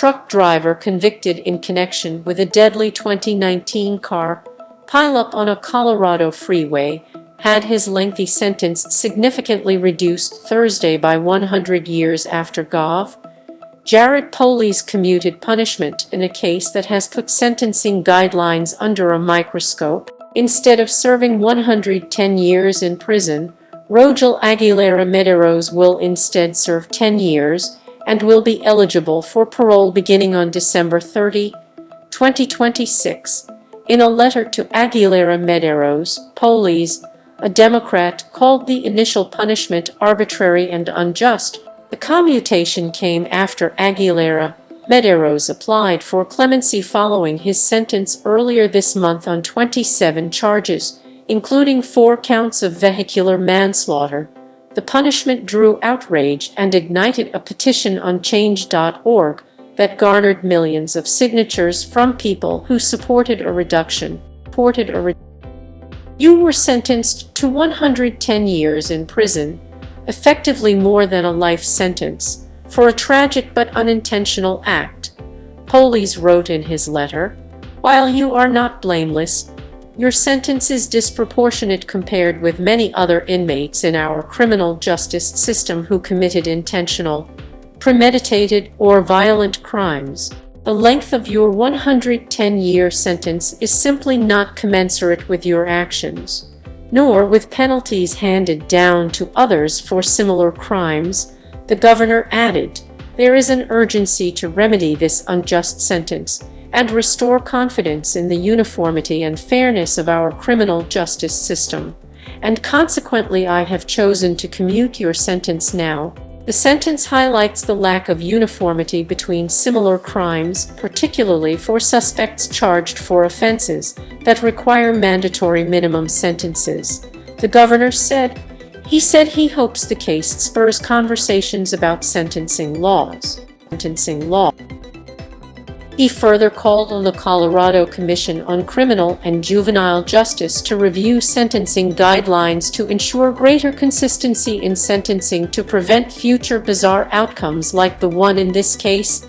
truck driver convicted in connection with a deadly 2019 car pileup on a Colorado freeway, had his lengthy sentence significantly reduced Thursday by 100 years after Gov. Jared Polis commuted punishment in a case that has put sentencing guidelines under a microscope. Instead of serving 110 years in prison, Rogel Aguilera-Mederos will instead serve 10 years and will be eligible for parole beginning on December 30, 2026. In a letter to Aguilera-Mederos, Polis, a Democrat, called the initial punishment arbitrary and unjust. The commutation came after Aguilera-Mederos applied for clemency following his sentence earlier this month on 27 charges, including 4 counts of vehicular manslaughter. The punishment drew outrage and ignited a petition on Change.org that garnered millions of signatures from people who supported a reduction. You were sentenced to 110 years in prison, effectively more than a life sentence, for a tragic but unintentional act, Polis wrote in his letter. While you are not blameless, your sentence is disproportionate compared with many other inmates in our criminal justice system who committed intentional, premeditated, or violent crimes. The length of your 110-year sentence is simply not commensurate with your actions, nor with penalties handed down to others for similar crimes, the governor added. There is an urgency to remedy this unjust sentence and restore confidence in the uniformity and fairness of our criminal justice system, and consequently I have chosen to commute your sentence now. The sentence highlights the lack of uniformity between similar crimes, particularly for suspects charged for offenses that require mandatory minimum sentences, the governor said. He said he hopes the case spurs conversations about sentencing law. He further called on the Colorado Commission on Criminal and Juvenile Justice to review sentencing guidelines to ensure greater consistency in sentencing to prevent future bizarre outcomes like the one in this case.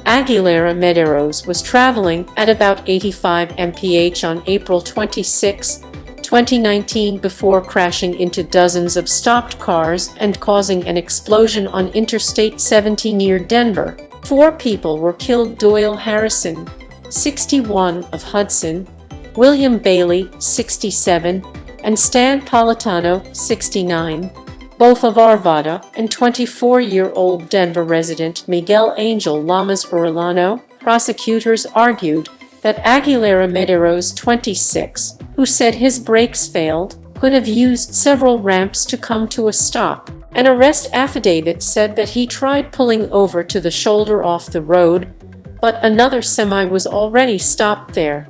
Aguilera-Mederos was traveling at about 85 mph on April 26, 2019 before crashing into dozens of stopped cars and causing an explosion on Interstate 70 near Denver. 4 people were killed: Doyle Harrison, 61, of Hudson, William Bailey, 67, and Stan Politano, 69, both of Arvada, and 24-year-old Denver resident Miguel Angel Lamas Orellano. Prosecutors argued that Aguilera-Mederos, 26, who said his brakes failed, could have used several ramps to come to a stop. An arrest affidavit said that he tried pulling over to the shoulder off the road, but another semi was already stopped there.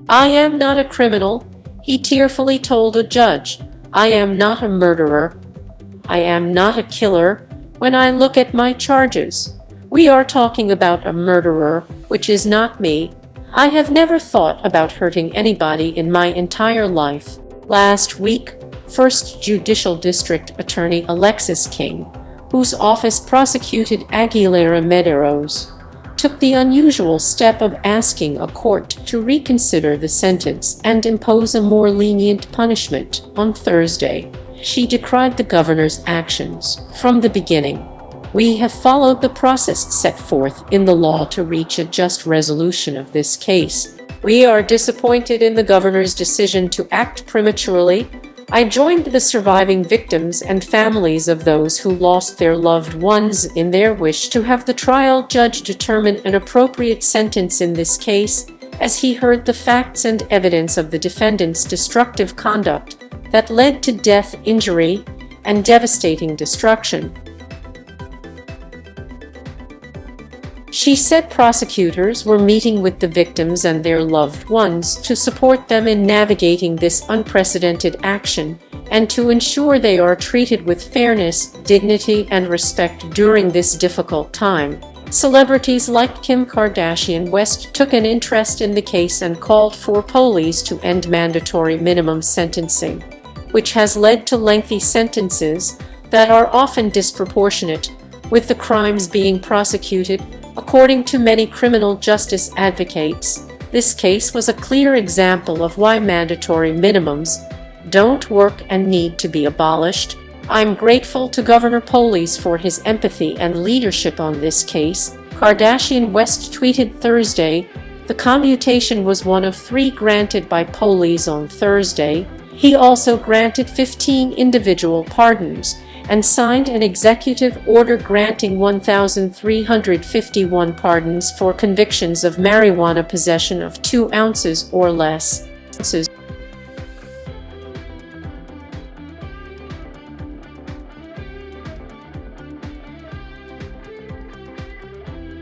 I am not a criminal, he tearfully told a judge. I am not a murderer. I am not a killer. When I look at my charges, we are talking about a murderer, which is not me. I have never thought about hurting anybody in my entire life. Last week, First Judicial District Attorney Alexis King, whose office prosecuted Aguilera-Mederos, took the unusual step of asking a court to reconsider the sentence and impose a more lenient punishment. On Thursday, she decried the governor's actions. From the beginning, we have followed the process set forth in the law to reach a just resolution of this case. We are disappointed in the governor's decision to act prematurely. I joined the surviving victims and families of those who lost their loved ones in their wish to have the trial judge determine an appropriate sentence in this case, as he heard the facts and evidence of the defendant's destructive conduct that led to death, injury, and devastating destruction. She said prosecutors were meeting with the victims and their loved ones to support them in navigating this unprecedented action and to ensure they are treated with fairness, dignity, and respect during this difficult time. Celebrities like Kim Kardashian West took an interest in the case and called for police to end mandatory minimum sentencing, which has led to lengthy sentences that are often disproportionate. with the crimes being prosecuted. According to many criminal justice advocates, this case was a clear example of why mandatory minimums don't work and need to be abolished. I'm grateful to Governor Polis for his empathy and leadership on this case, Kardashian West tweeted Thursday. The commutation was one of 3 granted by Polis on Thursday. He also granted 15 individual pardons and signed an executive order granting 1,351 pardons for convictions of marijuana possession of 2 ounces or less.